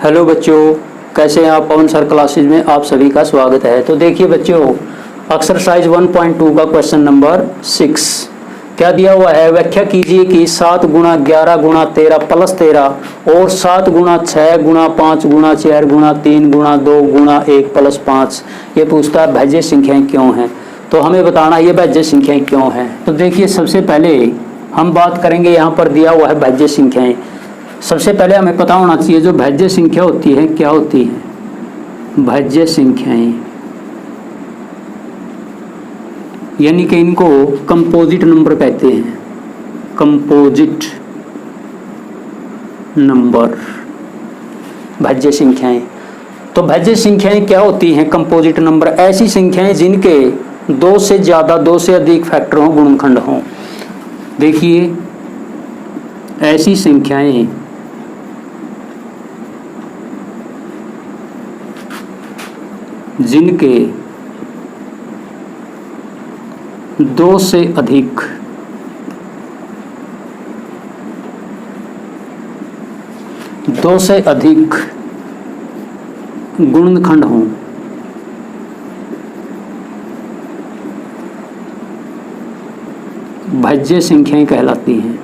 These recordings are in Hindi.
हेलो बच्चों, कैसे हैं आप। पवन सर क्लासेज में आप सभी का स्वागत है। तो देखिए बच्चों, एक्सरसाइज 1.2 का क्वेश्चन नंबर 6 क्या दिया हुआ है। व्याख्या कीजिए कि 7 गुणा 11 गुणा 13 प्लस 13 और 7 गुणा 6 गुणा 5 गुणा 4 गुणा 3 गुणा 2 गुणा 1 प्लस 5 ये पूछता है भाज्य संख्याएं क्यों हैं। तो हमें बताना ये भाज्य संख्याएं क्यों हैं। तो देखिए, सबसे पहले हम बात करेंगे, यहाँ पर दिया हुआ है भाज्य संख्याएं। सबसे पहले हमें पता होना चाहिए जो भाज्य संख्या होती है क्या होती है। भाज्य संख्याएं यानी कि इनको कंपोजिट नंबर कहते हैं। कंपोजिट नंबर भाज्य संख्याएं। तो भाज्य संख्याएं क्या होती हैं। कंपोजिट नंबर ऐसी संख्याएं जिनके दो से ज्यादा, दो से अधिक फैक्टर हों, गुणनखंड हों। देखिए, ऐसी संख्याएं जिनके दो से अधिक गुणनखंड हों, भाज्य संख्याएं कहलाती हैं।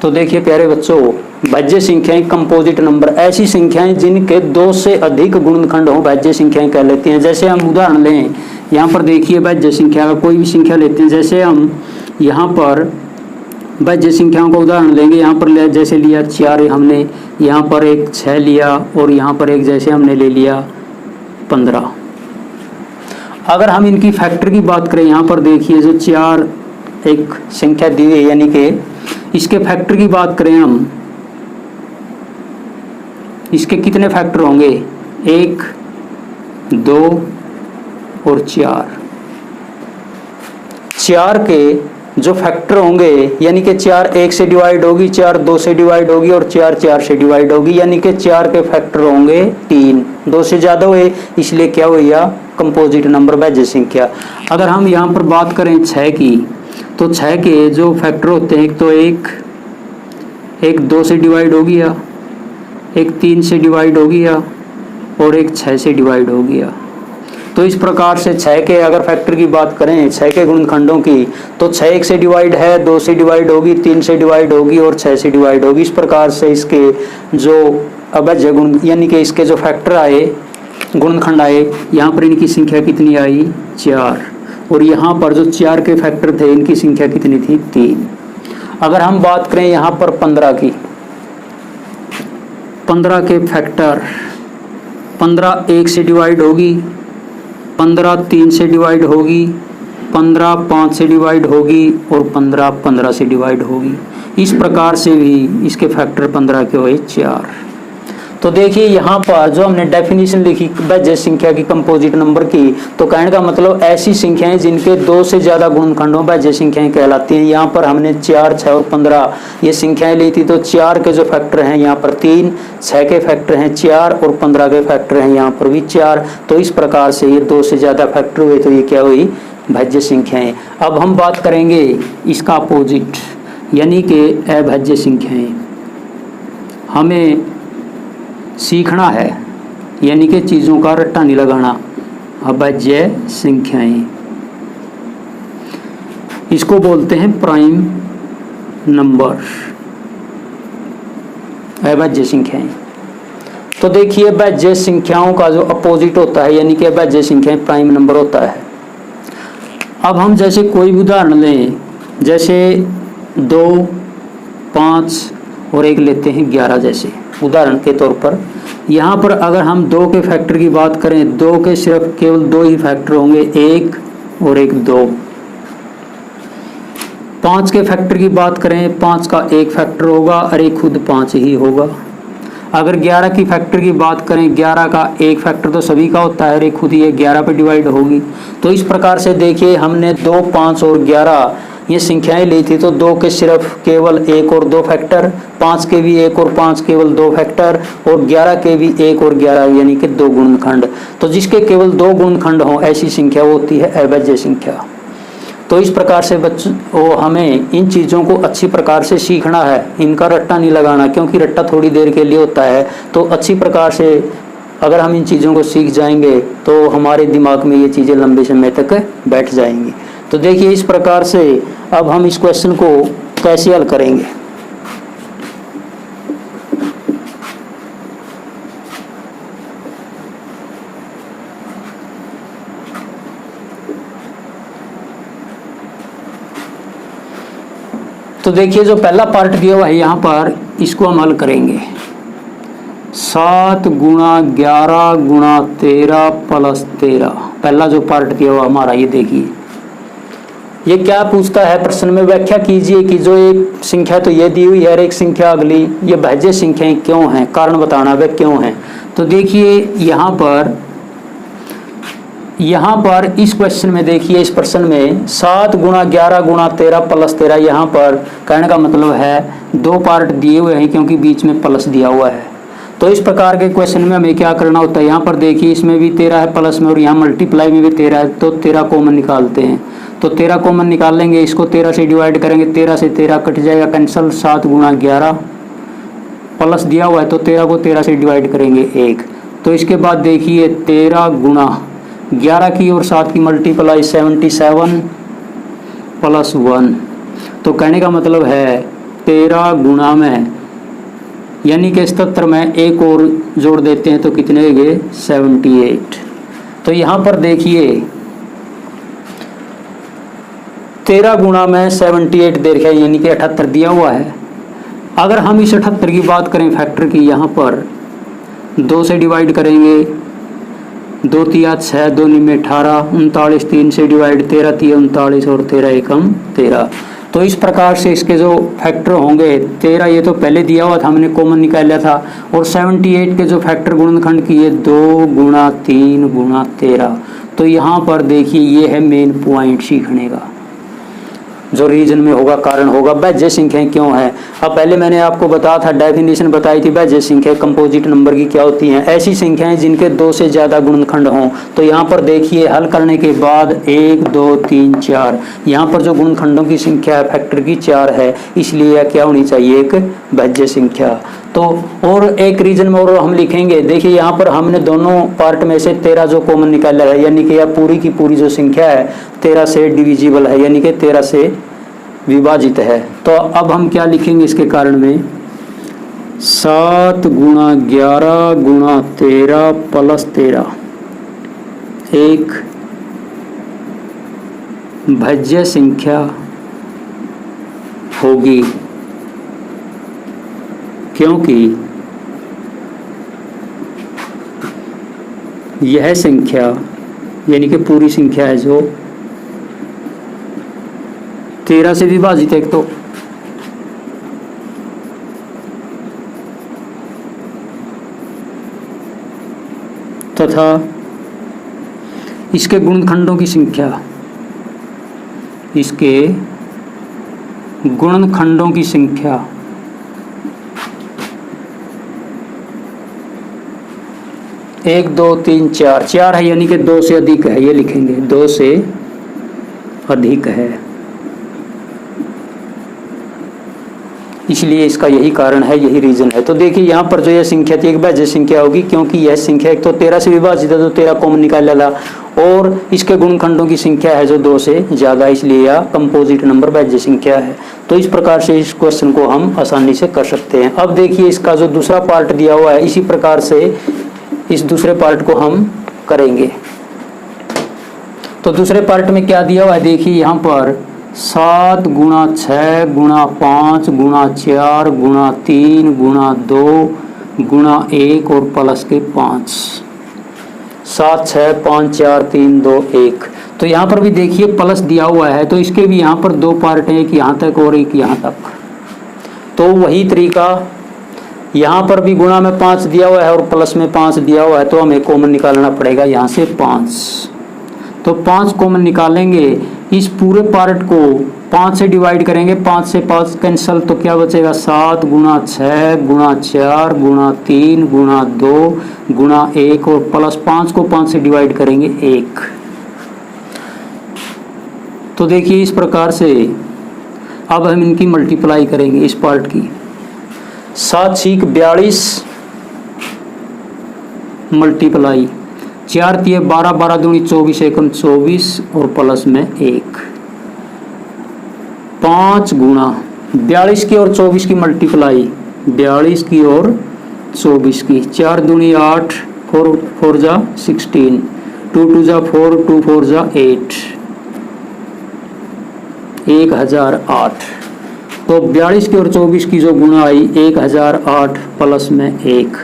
तो देखिए प्यारे बच्चों, भाज्य संख्याएं कंपोजिट नंबर ऐसी संख्याएं जिनके दो से अधिक गुणनखंड हो, भाज्य संख्याएं कह लेते हैं। जैसे हम उदाहरण लें, यहाँ पर देखिए भाज्य संख्या का कोई भी संख्या लेते हैं। जैसे हम यहाँ पर भाज्य संख्याओं का उदाहरण लेंगे। यहाँ पर जैसे लिया 4 हमने, यहाँ पर एक 6 लिया और यहाँ पर एक जैसे हमने ले लिया 15। अगर हम इनकी फैक्टर की बात करें, यहाँ पर देखिए जो 4 एक संख्या दी है, यानी कि इसके फैक्टर की बात करें हम, इसके कितने फैक्टर होंगे। 1, 2 और 4। 4 के जो फैक्टर होंगे, यानी कि 4 1 से डिवाइड होगी, 4 2 से डिवाइड होगी और 4 4 से डिवाइड होगी, यानी कि 4 के फैक्टर होंगे 3। 2 से ज़्यादा हुए इसलिए क्या हुई, कंपोजिट नंबर भाज्य संख्या। अगर हम यहाँ पर बात करें 6 की, तो 6 के जो फैक्टर होते हैं, एक तो एक 2 से डिवाइड हो गया, एक 3 से डिवाइड हो गया और एक 6 से डिवाइड हो गया। तो इस प्रकार से 6 के अगर फैक्टर की बात करें, 6 के गुणनखंडों की, तो 6 1 से डिवाइड है, 2 से डिवाइड होगी, 3 से डिवाइड होगी और 6 से डिवाइड होगी। इस प्रकार से इसके जो अभाज्य गुण, यानी कि इसके जो फैक्टर आए, गुणनखंड आए, यहाँ पर इनकी संख्या कितनी आई, 4। और यहाँ पर जो 4 के फैक्टर थे, इनकी संख्या कितनी थी, 3। अगर हम बात करें यहाँ पर 15 की, 15 के फैक्टर, 15 1 से डिवाइड होगी, 15 3 से डिवाइड होगी, 15 5 से डिवाइड होगी और 15 15 से डिवाइड होगी। इस प्रकार से भी इसके फैक्टर 15 के हुए 4। तो देखिए यहाँ पर जो हमने डेफिनेशन लिखी भाज्य संख्या की कंपोजिट नंबर की, तो कहने का मतलब ऐसी संख्याएं जिनके 2 से ज्यादा गुणनखंडों भाज्य संख्याएं कहलाती हैं। यहाँ पर हमने 4 6 और 15 ये संख्याएं ली थी। तो 4 के जो फैक्टर हैं यहाँ पर 3, 6 के फैक्टर हैं 4 और 15 के फैक्टर हैं यहाँ पर भी 4। तो इस प्रकार से ये 2 से ज्यादा फैक्टर हुए, तो ये क्या हुई, भाज्य संख्याएं। अब हम बात करेंगे इसका अपोजिट, यानी कि अभाज्य संख्याएं। हमें सीखना है, यानी कि चीज़ों का रट्टा नहीं लगाना। अभाज्य संख्याएं, इसको बोलते हैं प्राइम नंबर, अभाज्य संख्याएं। तो देखिए, अभाज्य संख्याओं का जो अपोजिट होता है, यानी कि अभाज्य संख्याएं प्राइम नंबर होता है। अब हम जैसे कोई भी उदाहरण लें, जैसे 2 5 और एक लेते हैं 11। जैसे उदाहरण के तौर पर यहाँ पर अगर हम 2 के फैक्टर की बात करें, 2 के सिर्फ केवल 2 ही फैक्टर होंगे, 1 और एक 2। 5 के फैक्टर की बात करें, 5 का एक फैक्टर होगा और एक खुद 5 ही होगा। अगर 11 की फैक्टर की बात करें, 11 का एक फैक्टर तो सभी का होता है और एक खुद ही 11 पे डिवाइड होगी। तो इस प्रकार से देखिए, हमने 2 5 और 11 ये संख्याएं ली थी, तो 2 के सिर्फ केवल 1 और 2 फैक्टर, 5 के भी 1 और 5 केवल 2 फैक्टर, और 11 के भी 1 और 11 यानी कि 2 गुणनखंड। तो जिसके केवल 2 गुणनखंड हों ऐसी संख्या वो होती है अभाज्य संख्या। तो इस प्रकार से बच्चों हमें इन चीज़ों को अच्छी प्रकार से सीखना है, इनका रट्टा नहीं लगाना, क्योंकि रट्टा थोड़ी देर के लिए होता है। तो अच्छी प्रकार से अगर हम इन चीज़ों को सीख जाएंगे तो हमारे दिमाग में ये चीज़ें लंबे समय तक बैठ जाएंगी। तो देखिए इस प्रकार से अब हम इस क्वेश्चन को कैसे हल करेंगे। तो देखिए जो पहला पार्ट दिया हुआ है यहाँ पर, इसको हम हल करेंगे। 7 गुणा 11 गुणा 13 प्लस 13, पहला जो पार्ट दिया हुआ हमारा, ये देखिए ये क्या पूछता है प्रश्न में, व्याख्या कीजिए कि जो एक संख्या तो ये दी हुई है और एक संख्या अगली, ये भाज्य संख्याएं क्यों हैं, कारण बताना वे क्यों हैं। तो देखिए यहाँ पर इस क्वेश्चन में देखिए, इस प्रश्न में 7 गुणा 11 गुणा 13 प्लस 13, यहाँ पर कहने का मतलब है 2 पार्ट दिए हुए हैं क्योंकि बीच में प्लस दिया हुआ है। तो इस प्रकार के क्वेश्चन में हमें क्या करना होता है, यहाँ पर देखिए इसमें भी 13 है प्लस में और यहाँ मल्टीप्लाई में भी 13 है, तो 13 कॉमन निकालते हैं। तो 13 कॉमन निकाल लेंगे, इसको 13 से डिवाइड करेंगे, 13 से 13 कट जाएगा कैंसल, 7 गुणा 11 प्लस दिया हुआ है तो 13 को 13 से डिवाइड करेंगे 1। तो इसके बाद देखिए 13 गुणा 11 की और 7 की मल्टीप्लाई 77 प्लस 1। तो कहने का मतलब है 13 गुणा में यानी कि 77 में 1 और जोड़ देते हैं तो कितने हो गए 78। तो यहाँ पर देखिए 13 गुणा में 78 दे रखा है यानी कि 78 दिया हुआ है। अगर हम इस 78 की बात करें फैक्टर की, यहाँ पर 2 से डिवाइड करेंगे, 2 तिया 6, 2 निमे 18, 39, 3 से डिवाइड 13 तिया 39 और 13 एकम 13। तो इस प्रकार से इसके जो फैक्टर होंगे 13, ये तो पहले दिया हुआ था हमने कॉमन निकाल लिया था, और 78 के जो फैक्टर गुणनखंड किए 2 गुणा 3 गुणा 13। तो यहाँ पर देखिए ये है मेन पॉइंट सीखने का, जो रीजन में होगा, कारण होगा भाज्य संख्याएं क्यों है। अब पहले मैंने आपको बताया था, डेफिनेशन बताई थी भाज्य संख्या कंपोजिट नंबर की क्या होती हैं, ऐसी संख्याएं जिनके 2 से ज़्यादा गुणनखंड हों। तो यहाँ पर देखिए हल करने के बाद 1 2 3 4, यहाँ पर जो गुणनखंडों की संख्या है फैक्टर की 4 है, इसलिए यह क्या होनी चाहिए, एक भाज्य संख्या। तो और एक रीजन में और हम लिखेंगे, देखिए यहाँ पर हमने दोनों पार्ट में से 13 जो कॉमन निकाला है, यानी कि यह पूरी की पूरी जो संख्या है 13 से डिविजिबल है, यानी कि 13 से विभाजित है। तो अब हम क्या लिखेंगे इसके कारण में, 7 गुणा 11 गुणा 13 प्लस 13 एक भाज्य संख्या होगी, क्योंकि यह संख्या यानी कि पूरी संख्या है जो 13 से विभाजित है, तो तथा इसके गुणनखंडों की संख्या, इसके गुणनखंडों की संख्या 1 2 3 4 है, यानी कि 2 से अधिक है, ये लिखेंगे 2 से अधिक है, इसलिए इसका यही कारण है, यही रीजन है। तो देखिए यहाँ पर जो यह संख्या थी एक भाज्य संख्या होगी, क्योंकि यह संख्या एक तो 13 से विभाजित है तो 13 कॉमन निकाल लेगा, और इसके गुणनखंडों की संख्या है जो 2 से ज़्यादा, इसलिए यह कंपोजिट नंबर भाज्य संख्या है। तो इस प्रकार से इस क्वेश्चन को हम आसानी से कर सकते हैं। अब देखिए इसका जो दूसरा पार्ट दिया हुआ है, इसी प्रकार से इस दूसरे पार्ट को हम करेंगे। तो दूसरे पार्ट में क्या दिया हुआ है, देखिए यहाँ पर 7 गुणा 6 गुणा 5 गुणा 4 गुणा 3 गुणा 2 गुणा 1 और प्लस के 5, 7 6 5 4 3 2 1। तो यहाँ पर भी देखिए प्लस दिया हुआ है, तो इसके भी यहाँ पर 2 पार्ट हैं, एक यहाँ तक और एक यहाँ तक। तो वही तरीका यहाँ पर भी गुणा में 5 दिया हुआ है और प्लस में 5 दिया हुआ है, तो हमें कॉमन निकालना पड़ेगा यहाँ से 5। तो 5 कॉमन निकालेंगे, इस पूरे पार्ट को 5 से डिवाइड करेंगे, 5 से 5 कैंसल, तो क्या बचेगा 7 गुणा 6 गुणा 4 गुणा 3 गुणा 2 गुणा 1 और प्लस 5 को 5 से डिवाइड करेंगे 1। तो देखिए इस प्रकार से अब हम इनकी मल्टीप्लाई करेंगे इस पार्ट की। 7 छीक 42 मल्टीप्लाई 4 तिये 12, 12 दूनी 24, एकम 24 और प्लस में 1। 5 गुणा 42 की और 24 की मल्टीप्लाई, 42 की और 24 की, 4 दूनी 8, 4 जा 16, 2 2 जा 4, 2 4 जा 8, 1008। तो 42 की और 24 की जो गुणा आई 1008 प्लस में 1।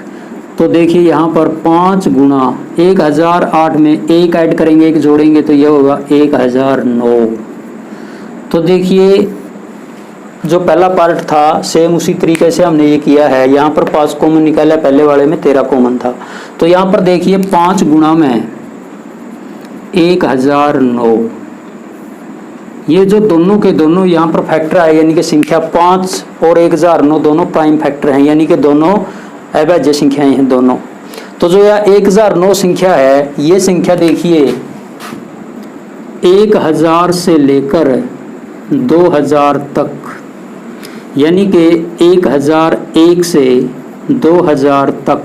तो देखिए यहाँ पर 5 गुणा 1008 में 1 ऐड करेंगे, 1 जोड़ेंगे तो यह होगा 1009। तो देखिए जो पहला पार्ट था सेम उसी तरीके से हमने ये किया है। यहाँ पर 5 कॉमन निकाला, पहले वाले में 13 कॉमन था। तो यहाँ पर देखिए 5 गुणा में 1009, ये जो दोनों के दोनों यहाँ पर फैक्टर आए, यानी कि संख्या 5 और 1009 दोनों प्राइम फैक्टर हैं, यानी कि दोनों अभाज्य संख्याएं हैं दोनों। तो जो यह 1009 संख्या है, ये संख्या देखिए 1000 से लेकर 2000 तक, यानी कि 1001 से 2000 तक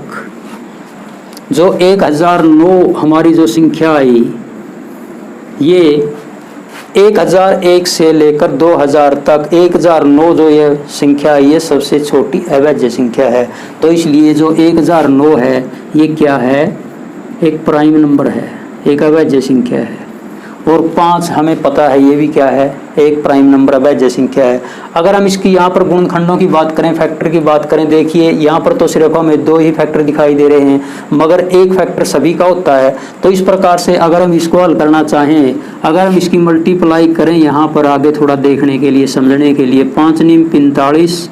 जो 1009 हमारी जो संख्या आई, ये 1001 से लेकर 2000 तक 1009 जो ये संख्या है, ये सबसे छोटी अभाज्य संख्या है। तो इसलिए जो 1009 है ये क्या है, एक प्राइम नंबर है, एक अभाज्य संख्या है। और 5 हमें पता है ये भी क्या है, एक प्राइम नंबर अभाज्य संख्या है। अगर हम इसकी यहाँ पर गुणनखंडों की बात करें, फैक्टर की बात करें, देखिए यहाँ पर तो सिर्फ हमें 2 ही फैक्टर दिखाई दे रहे हैं, मगर एक फैक्टर सभी का होता है। तो इस प्रकार से अगर हम इसको हल करना चाहें, अगर हम इसकी मल्टीप्लाई करें यहाँ पर आगे थोड़ा देखने के लिए, समझने के लिए, 5 9 45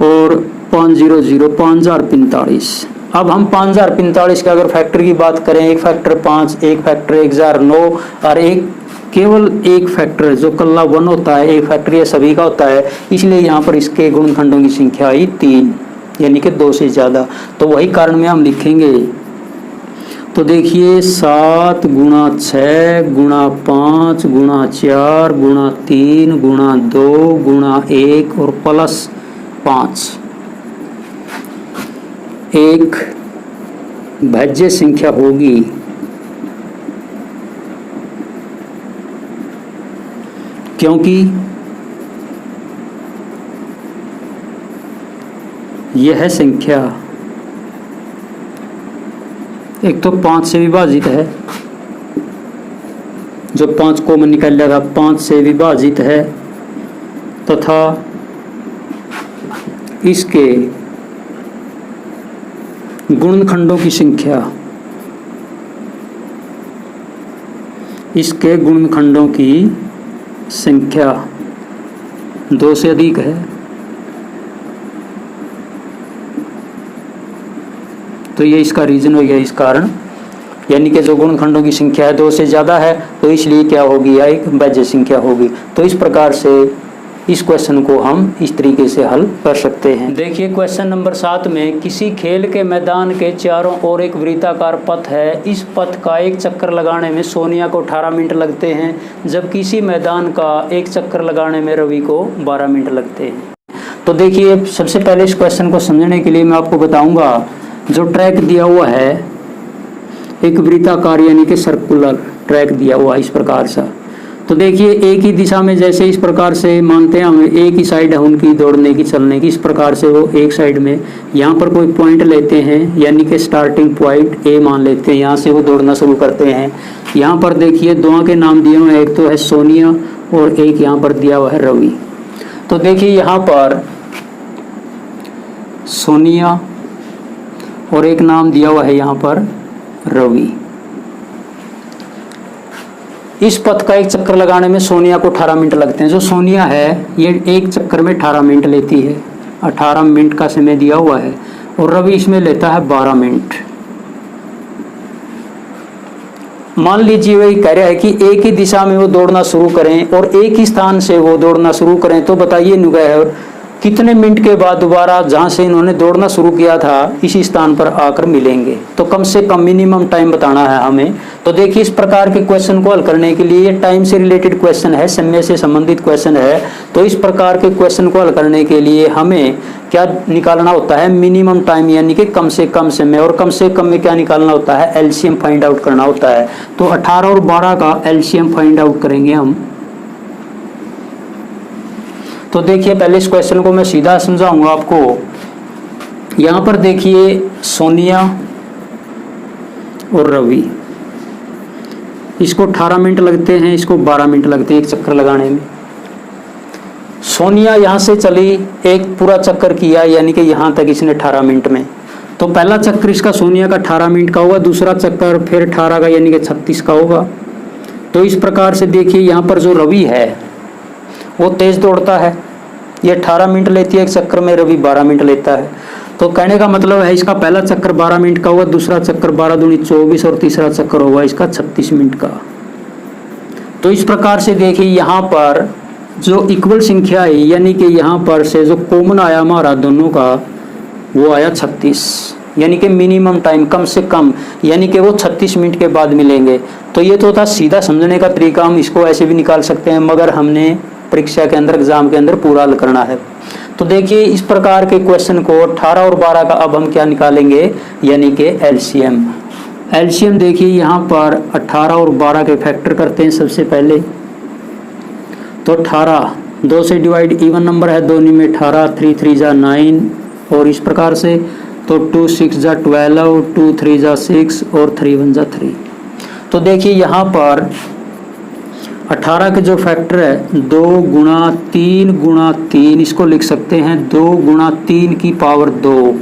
और 5 0 0 5045। अब हम 5045 का अगर फैक्टर की बात करें, एक फैक्टर 5, एक फैक्टर 1009 और एक केवल एक फैक्टर जो कल्ला 1 होता है, एक फैक्टर ये सभी का होता है। इसलिए यहाँ पर इसके गुणनखंडों की संख्या आई 3, यानी कि 2 से ज़्यादा। तो वही कारण में हम लिखेंगे। तो देखिए 7 गुणा 6 गुणा 5 गुणा 4 गुणा 3 गुणा 2 गुणा 1 और प्लस 5 एक भाज्य संख्या होगी। क्योंकि यह संख्या एक तो 5 से विभाजित है, जो 5 कॉमन निकाल जाएगा 5 से विभाजित है, तथा इसके गुणनखंडों की संख्या, इसके गुणनखंडों की संख्या 2 से अधिक है। तो ये इसका रीजन हो गया, इस कारण, यानी कि जो गुणनखंडों की संख्या है 2 से ज़्यादा है, तो इसलिए क्या होगी, यह एक भाज्य संख्या होगी। तो इस प्रकार से इस क्वेश्चन को हम इस तरीके से हल कर सकते हैं। देखिए क्वेश्चन नंबर 7 में, किसी खेल के मैदान के चारों ओर एक वृत्ताकार पथ है। इस पथ का एक चक्कर लगाने में सोनिया को 18 मिनट लगते हैं, जबकि इसी मैदान का एक चक्कर लगाने में रवि को 12 मिनट लगते हैं। तो देखिए सबसे पहले इस क्वेश्चन को समझने के लिए मैं आपको बताऊंगा, जो ट्रैक दिया हुआ है एक वृत्ताकार यानी कि सर्कुलर ट्रैक दिया हुआ इस प्रकार से। तो देखिए एक ही दिशा में, जैसे इस प्रकार से मानते हैं हम, एक ही साइड है उनकी दौड़ने की, चलने की, इस प्रकार से वो एक साइड में यहाँ पर कोई पॉइंट लेते हैं, यानी कि स्टार्टिंग पॉइंट ए मान लेते हैं, यहाँ से वो दौड़ना शुरू करते हैं। यहाँ पर देखिए दो के नाम दिए हुए हैं, एक तो है सोनिया और एक यहाँ पर दिया हुआ है रवि। तो देखिए यहाँ पर सोनिया और एक नाम दिया हुआ है यहाँ पर रवि। इस पथ का एक चक्कर लगाने में सोनिया को 18 मिनट लगते हैं। जो सोनिया है ये एक चक्कर में 18 मिनट लेती है, 18 मिनट का समय दिया हुआ है, और रवि इसमें लेता है 12 मिनट। मान लीजिए वही कह रहा है कि एक ही दिशा में वो दौड़ना शुरू करें और एक ही स्थान से वो दौड़ना शुरू करें, तो बताइए नुगैर कितने मिनट के बाद दोबारा जहां से इन्होंने दौड़ना शुरू किया था इसी स्थान पर आकर मिलेंगे। तो कम से कम मिनिमम टाइम बताना है हमें। तो देखिए इस प्रकार के क्वेश्चन को हल करने के लिए, ये टाइम से रिलेटेड क्वेश्चन है, समय से संबंधित क्वेश्चन है, तो इस प्रकार के क्वेश्चन को हल करने के लिए हमें क्या निकालना होता है, मिनिमम टाइम, यानी कि कम से कम समय। और कम से कम में क्या निकालना होता है, एलसीएम फाइंड आउट करना होता है। तो 18 और 12 का एलसीएम फाइंड आउट करेंगे हम। तो देखिए पहले इस क्वेश्चन को मैं सीधा समझाऊंगा आपको। यहां पर देखिए सोनिया और रवि, इसको 18 मिनट लगते हैं, इसको 12 मिनट लगते हैं एक चक्कर लगाने में। सोनिया यहां से चली, एक पूरा चक्कर किया, यानी कि यहां तक इसने 18 मिनट में। तो पहला चक्कर इसका सोनिया का 18 मिनट का होगा, दूसरा चक्कर फिर 18 का यानी कि 36 का होगा। तो इस प्रकार से देखिए यहाँ पर जो रवि है वो तेज दौड़ता है, ये 18 मिनट लेती है एक चक्कर में, रवि 12 मिनट लेता है। तो कहने का मतलब है इसका पहला चक्कर 12 मिनट का होगा, दूसरा चक्कर 12 दूनी 24 और तीसरा चक्कर होगा इसका 36 मिनट का। तो इस प्रकार से देखिए यहाँ पर जो इक्वल संख्या है, यानी कि यहाँ पर से जो कॉमन आया हमारा दोनों का, वो आया 36, यानी कि मिनिमम टाइम कम से कम, यानी कि वो 36 मिनट के बाद मिलेंगे। तो ये तो था सीधा समझने का तरीका, हम इसको ऐसे भी निकाल सकते हैं, मगर हमने परीक्षा के अंदर, एग्जाम के अंदर पूरा हल करना है। तो देखिए इस प्रकार के क्वेश्चन को 18 और 12 का अब हम क्या निकालेंगे, यानी कि एलसीएम। एलसीएम देखिए यहाँ पर 18 और 12 के फैक्टर करते हैं सबसे पहले। तो 18 2 से डिवाइड, इवन नंबर है, 2 में 18, 3 3 जा 9 और इस प्रकार से। तो 2 6 जा 12, 2 3 जा 6 और 3 1 जा 3। तो देखिए यहाँ पर 18 के जो फैक्टर है 2 गुणा 3, इसको लिख सकते हैं 2 गुणा 3 की पावर 2।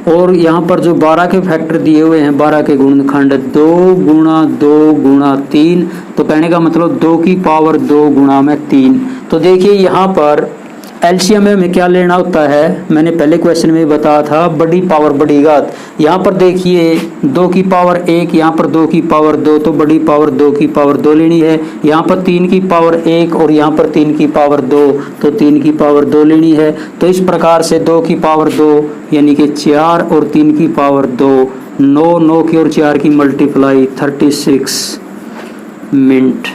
और यहाँ पर जो 12 के फैक्टर दिए हुए हैं, 12 के गुणनखंड 2 गुणा 2 गुणा 3, तो कहने का मतलब 2 की पावर 2 गुणा में 3। तो देखिए यहाँ पर एलसीएम में क्या लेना होता है, मैंने पहले क्वेश्चन में बताया था, बड़ी पावर बड़ी घात। यहाँ पर देखिए 2 की पावर 1, यहाँ पर 2 की पावर 2, तो बड़ी पावर 2 की पावर 2 लेनी है। यहाँ पर 3 की पावर 1 और यहाँ पर 3 की पावर 2, तो 3 की पावर 2 लेनी है। तो इस प्रकार से 2 की पावर 2 यानी कि 4 और 3 की पावर 2, 9 9 की और 4 की मल्टीप्लाई 36 मिनट।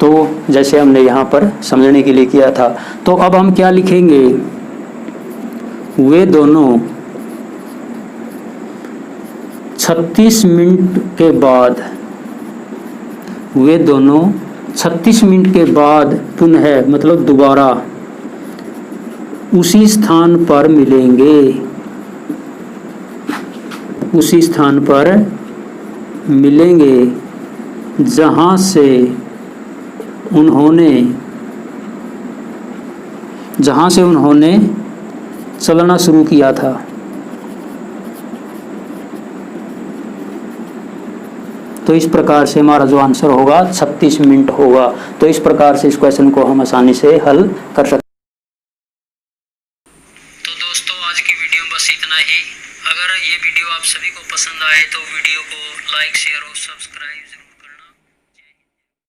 तो जैसे हमने यहाँ पर समझने के लिए किया था। तो अब हम क्या लिखेंगे, वे दोनों 36 मिनट के बाद, वे दोनों 36 मिनट के बाद पुनः मतलब दोबारा उसी स्थान पर मिलेंगे, उसी स्थान पर मिलेंगे जहां से उन्होंने चलना शुरू किया था। तो इस प्रकार से हमारा जो आंसर होगा 36 मिनट होगा। तो इस प्रकार से इस क्वेश्चन को हम आसानी से हल कर सकते हैं। तो दोस्तों आज की वीडियो में बस इतना ही। अगर ये वीडियो आप सभी को पसंद आए तो वीडियो को लाइक, शेयर और सब्सक्राइब जरूर